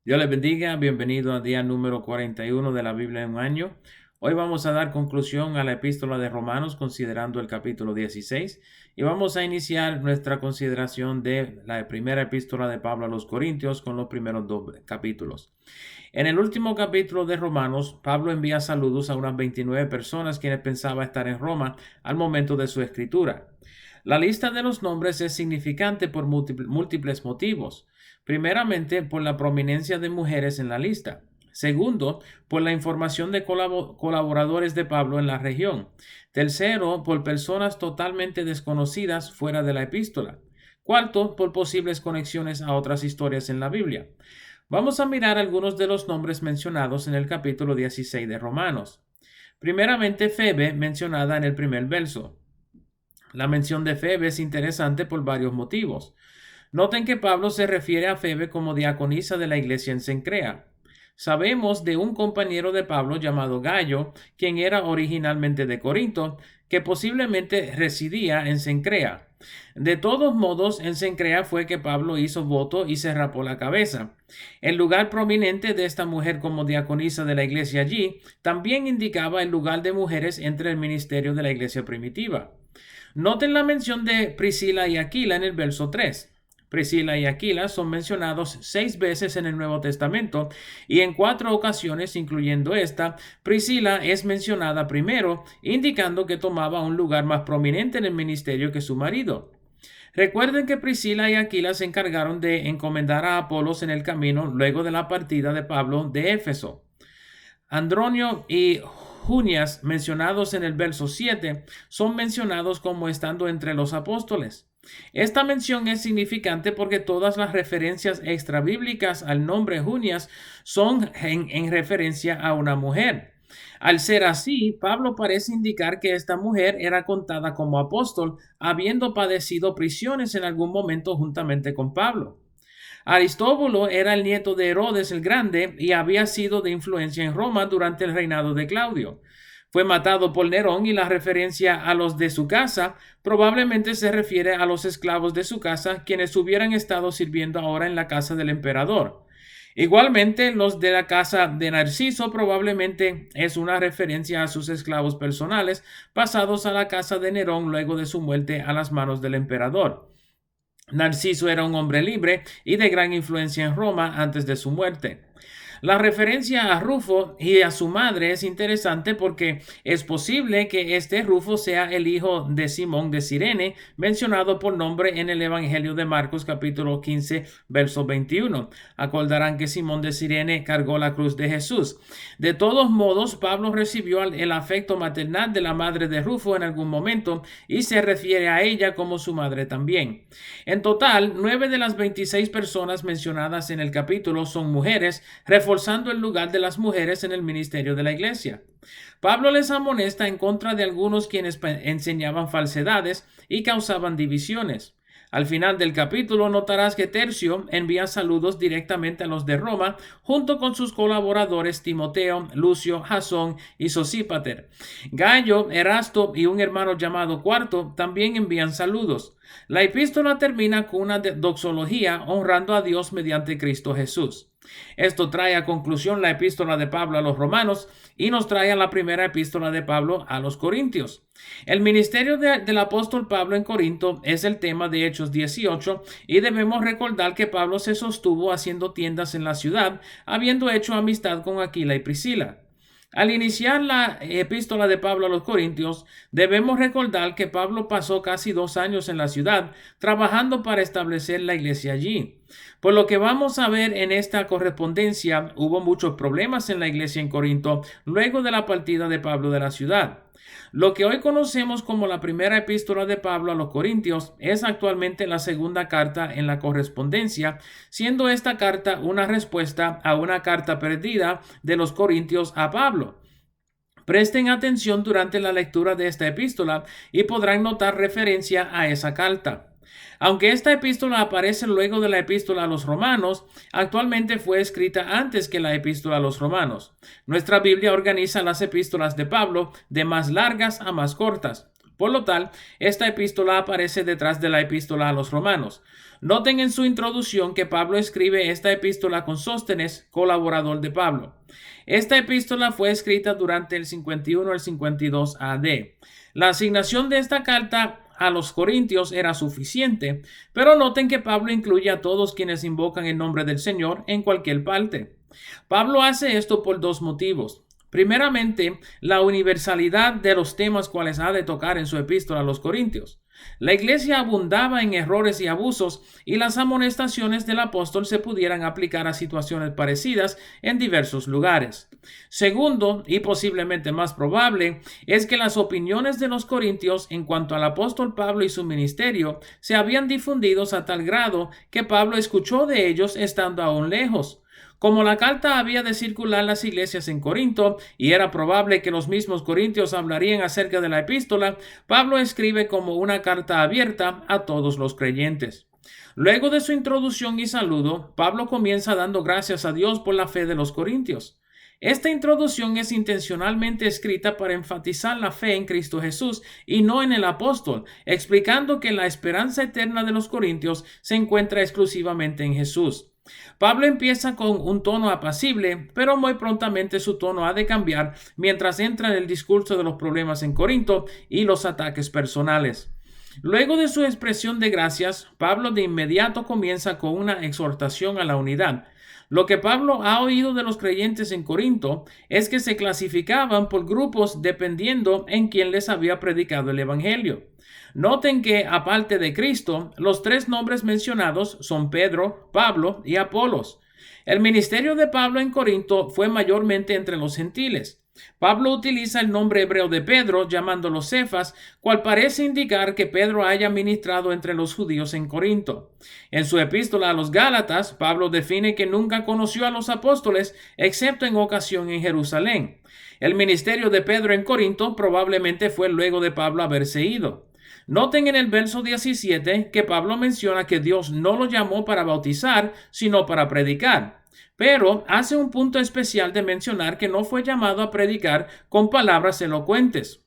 Dios les bendiga, bienvenido a día número 41 de la Biblia en un año. Hoy vamos a dar conclusión a la epístola de Romanos considerando el capítulo 16 y vamos a iniciar nuestra consideración de la primera epístola de Pablo a los Corintios con los primeros dos capítulos. En el último capítulo de Romanos, Pablo envía saludos a unas 29 personas quienes pensaba estar en Roma al momento de su escritura. La lista de los nombres es significante por múltiples motivos. Primeramente, por la prominencia de mujeres en la lista. Segundo, por la información de colaboradores de Pablo en la región. Tercero, por personas totalmente desconocidas fuera de la epístola. Cuarto, por posibles conexiones a otras historias en la Biblia. Vamos a mirar algunos de los nombres mencionados en el capítulo 16 de Romanos. Primeramente, Febe, mencionada en el primer verso. La mención de Febe es interesante por varios motivos. Noten que Pablo se refiere a Febe como diaconisa de la iglesia en Cencrea. Sabemos de un compañero de Pablo llamado Gallo, quien era originalmente de Corinto, que posiblemente residía en Cencrea. De todos modos, en Cencrea fue que Pablo hizo voto y se rapó la cabeza. El lugar prominente de esta mujer como diaconisa de la iglesia allí también indicaba el lugar de mujeres entre el ministerio de la iglesia primitiva. Noten la mención de Priscila y Aquila en el verso 3. Priscila y Aquila son mencionados 6 veces en el Nuevo Testamento y en 4 ocasiones, incluyendo esta, Priscila es mencionada primero, indicando que tomaba un lugar más prominente en el ministerio que su marido. Recuerden que Priscila y Aquila se encargaron de encomendar a Apolos en el camino luego de la partida de Pablo de Éfeso. Andronio y Junias, mencionados en el verso 7, son mencionados como estando entre los apóstoles. Esta mención es significante porque todas las referencias extrabíblicas al nombre Junias son en referencia a una mujer. Al ser así, Pablo parece indicar que esta mujer era contada como apóstol, habiendo padecido prisiones en algún momento juntamente con Pablo. Aristóbulo era el nieto de Herodes el Grande y había sido de influencia en Roma durante el reinado de Claudio. Fue matado por Nerón y la referencia a los de su casa probablemente se refiere a los esclavos de su casa quienes hubieran estado sirviendo ahora en la casa del emperador. Igualmente, los de la casa de Narciso probablemente es una referencia a sus esclavos personales pasados a la casa de Nerón luego de su muerte a las manos del emperador. Narciso era un hombre libre y de gran influencia en Roma antes de su muerte. La referencia a Rufo y a su madre es interesante porque es posible que este Rufo sea el hijo de Simón de Cirene, mencionado por nombre en el Evangelio de Marcos capítulo 15, verso 21. Acordarán que Simón de Cirene cargó la cruz de Jesús. De todos modos, Pablo recibió el afecto maternal de la madre de Rufo en algún momento y se refiere a ella como su madre también. En total, 9 de las 26 personas mencionadas en el capítulo son mujeres, reforzando el lugar de las mujeres en el ministerio de la iglesia. Pablo les amonesta en contra de algunos quienes enseñaban falsedades y causaban divisiones. Al final del capítulo notarás que Tercio envía saludos directamente a los de Roma, junto con sus colaboradores Timoteo, Lucio, Jasón y Sosípater. Gallo, Erasto y un hermano llamado Cuarto también envían saludos. La epístola termina con una doxología honrando a Dios mediante Cristo Jesús. Esto trae a conclusión la epístola de Pablo a los romanos y nos trae a la primera epístola de Pablo a los corintios. El ministerio del apóstol Pablo en Corinto es el tema de Hechos 18 y debemos recordar que Pablo se sostuvo haciendo tiendas en la ciudad, habiendo hecho amistad con Aquila y Priscila. Al iniciar la epístola de Pablo a los Corintios, debemos recordar que Pablo pasó casi 2 años en la ciudad trabajando para establecer la iglesia allí. Por lo que vamos a ver en esta correspondencia, hubo muchos problemas en la iglesia en Corinto luego de la partida de Pablo de la ciudad. Lo que hoy conocemos como la primera epístola de Pablo a los Corintios es actualmente la segunda carta en la correspondencia, siendo esta carta una respuesta a una carta perdida de los Corintios a Pablo. Presten atención durante la lectura de esta epístola y podrán notar referencia a esa carta. Aunque esta epístola aparece luego de la epístola a los romanos, actualmente fue escrita antes que la epístola a los romanos. Nuestra Biblia organiza las epístolas de Pablo de más largas a más cortas. Por lo tal, esta epístola aparece detrás de la epístola a los romanos. Noten en su introducción que Pablo escribe esta epístola con Sóstenes, colaborador de Pablo. Esta epístola fue escrita durante el 51 al 52 AD. La asignación de esta carta a los corintios era suficiente, pero noten que Pablo incluye a todos quienes invocan el nombre del Señor en cualquier parte. Pablo hace esto por dos motivos. Primeramente, la universalidad de los temas cuales ha de tocar en su epístola a los corintios. La iglesia abundaba en errores y abusos, y las amonestaciones del apóstol se pudieran aplicar a situaciones parecidas en diversos lugares. Segundo, y posiblemente más probable, es que las opiniones de los corintios en cuanto al apóstol Pablo y su ministerio se habían difundido a tal grado que Pablo escuchó de ellos estando aún lejos. Como la carta había de circular en las iglesias en Corinto y era probable que los mismos corintios hablarían acerca de la epístola, Pablo escribe como una carta abierta a todos los creyentes. Luego de su introducción y saludo, Pablo comienza dando gracias a Dios por la fe de los corintios. Esta introducción es intencionalmente escrita para enfatizar la fe en Cristo Jesús y no en el apóstol, explicando que la esperanza eterna de los corintios se encuentra exclusivamente en Jesús. Pablo empieza con un tono apacible, pero muy prontamente su tono ha de cambiar mientras entra en el discurso de los problemas en Corinto y los ataques personales. Luego de su expresión de gracias, Pablo de inmediato comienza con una exhortación a la unidad. Lo que Pablo ha oído de los creyentes en Corinto es que se clasificaban por grupos dependiendo en quién les había predicado el evangelio. Noten que, aparte de Cristo, los tres nombres mencionados son Pedro, Pablo y Apolos. El ministerio de Pablo en Corinto fue mayormente entre los gentiles. Pablo utiliza el nombre hebreo de Pedro, llamándolo Cefas, cual parece indicar que Pedro haya ministrado entre los judíos en Corinto. En su epístola a los Gálatas, Pablo define que nunca conoció a los apóstoles, excepto en ocasión en Jerusalén. El ministerio de Pedro en Corinto probablemente fue luego de Pablo haberse ido. Noten en el verso 17 que Pablo menciona que Dios no lo llamó para bautizar, sino para predicar. Pero hace un punto especial de mencionar que no fue llamado a predicar con palabras elocuentes.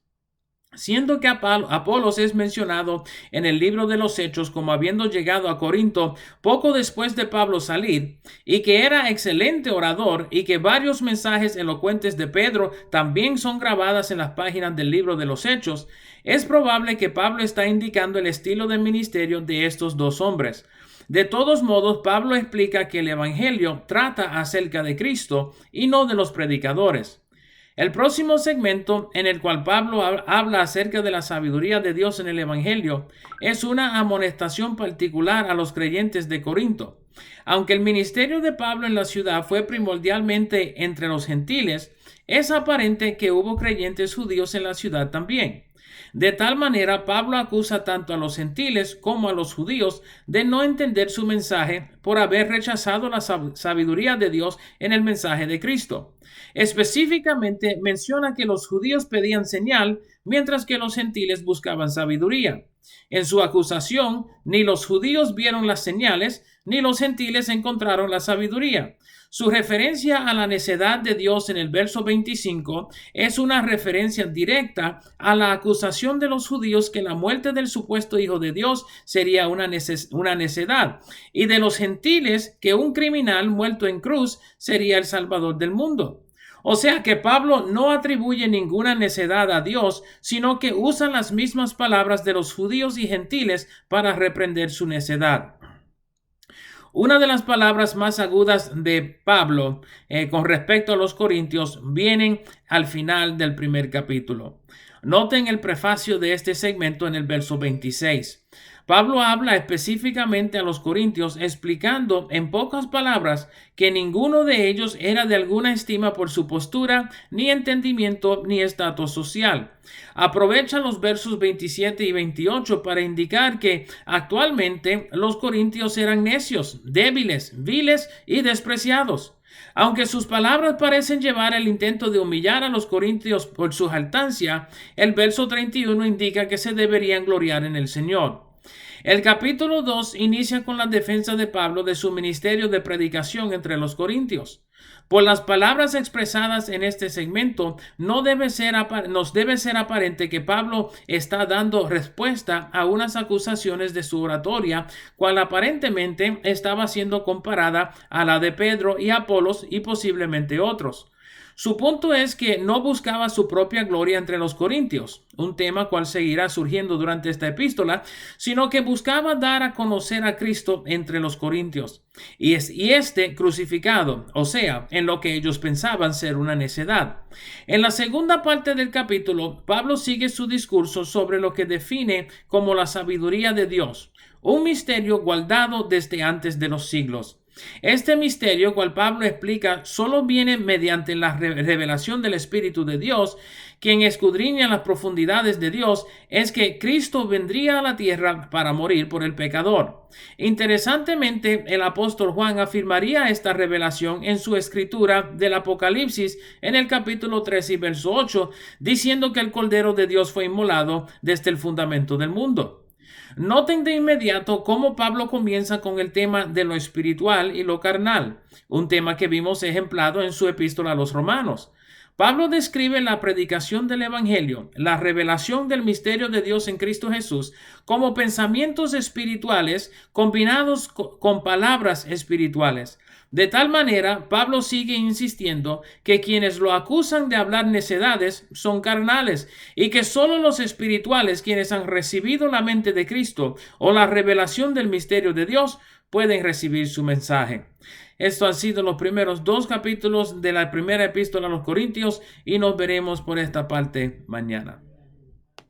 Siendo que Apolos es mencionado en el libro de los Hechos como habiendo llegado a Corinto poco después de Pablo salir, y que era excelente orador, y que varios mensajes elocuentes de Pedro también son grabadas en las páginas del libro de los Hechos, es probable que Pablo está indicando el estilo de ministerio de estos dos hombres. De todos modos, Pablo explica que el Evangelio trata acerca de Cristo y no de los predicadores. El próximo segmento en el cual Pablo habla acerca de la sabiduría de Dios en el Evangelio es una amonestación particular a los creyentes de Corinto. Aunque el ministerio de Pablo en la ciudad fue primordialmente entre los gentiles, es aparente que hubo creyentes judíos en la ciudad también. De tal manera, Pablo acusa tanto a los gentiles como a los judíos de no entender su mensaje por haber rechazado la sabiduría de Dios en el mensaje de Cristo. Específicamente menciona que los judíos pedían señal, mientras que los gentiles buscaban sabiduría. En su acusación, ni los judíos vieron las señales, ni los gentiles encontraron la sabiduría. Su referencia a la necedad de Dios en el verso 25 es una referencia directa a la acusación de los judíos que la muerte del supuesto Hijo de Dios sería una necedad, y de los gentiles que un criminal muerto en cruz sería el Salvador del mundo. O sea que Pablo no atribuye ninguna necedad a Dios, sino que usa las mismas palabras de los judíos y gentiles para reprender su necedad. Una de las palabras más agudas de Pablo con respecto a los corintios vienen al final del primer capítulo. Noten el prefacio de este segmento en el verso 26. Pablo habla específicamente a los corintios explicando en pocas palabras que ninguno de ellos era de alguna estima por su postura, ni entendimiento, ni estatus social. Aprovecha los versos 27 y 28 para indicar que actualmente los corintios eran necios, débiles, viles y despreciados. Aunque sus palabras parecen llevar el intento de humillar a los corintios por su jactancia, el verso 31 indica que se deberían gloriar en el Señor. El capítulo 2 inicia con la defensa de Pablo de su ministerio de predicación entre los corintios. Por las palabras expresadas en este segmento, nos debe ser aparente que Pablo está dando respuesta a unas acusaciones de su oratoria, cual aparentemente estaba siendo comparada a la de Pedro y Apolos y posiblemente otros. Su punto es que no buscaba su propia gloria entre los corintios, un tema cual seguirá surgiendo durante esta epístola, sino que buscaba dar a conocer a Cristo entre los corintios, y este crucificado, o sea, en lo que ellos pensaban ser una necedad. En la segunda parte del capítulo, Pablo sigue su discurso sobre lo que define como la sabiduría de Dios, un misterio guardado desde antes de los siglos. Este misterio, cual Pablo explica, solo viene mediante la revelación del Espíritu de Dios, quien escudriña las profundidades de Dios, es que Cristo vendría a la tierra para morir por el pecador. Interesantemente, el apóstol Juan afirmaría esta revelación en su escritura del Apocalipsis en el capítulo 3 y verso 8, diciendo que el Cordero de Dios fue inmolado desde el fundamento del mundo. Noten de inmediato cómo Pablo comienza con el tema de lo espiritual y lo carnal, un tema que vimos ejemplado en su epístola a los Romanos. Pablo describe la predicación del Evangelio, la revelación del misterio de Dios en Cristo Jesús, como pensamientos espirituales combinados con palabras espirituales. De tal manera, Pablo sigue insistiendo que quienes lo acusan de hablar necedades son carnales y que solo los espirituales, quienes han recibido la mente de Cristo o la revelación del misterio de Dios, pueden recibir su mensaje. Estos han sido los primeros 2 capítulos de la primera epístola a los Corintios y nos veremos por esta parte mañana.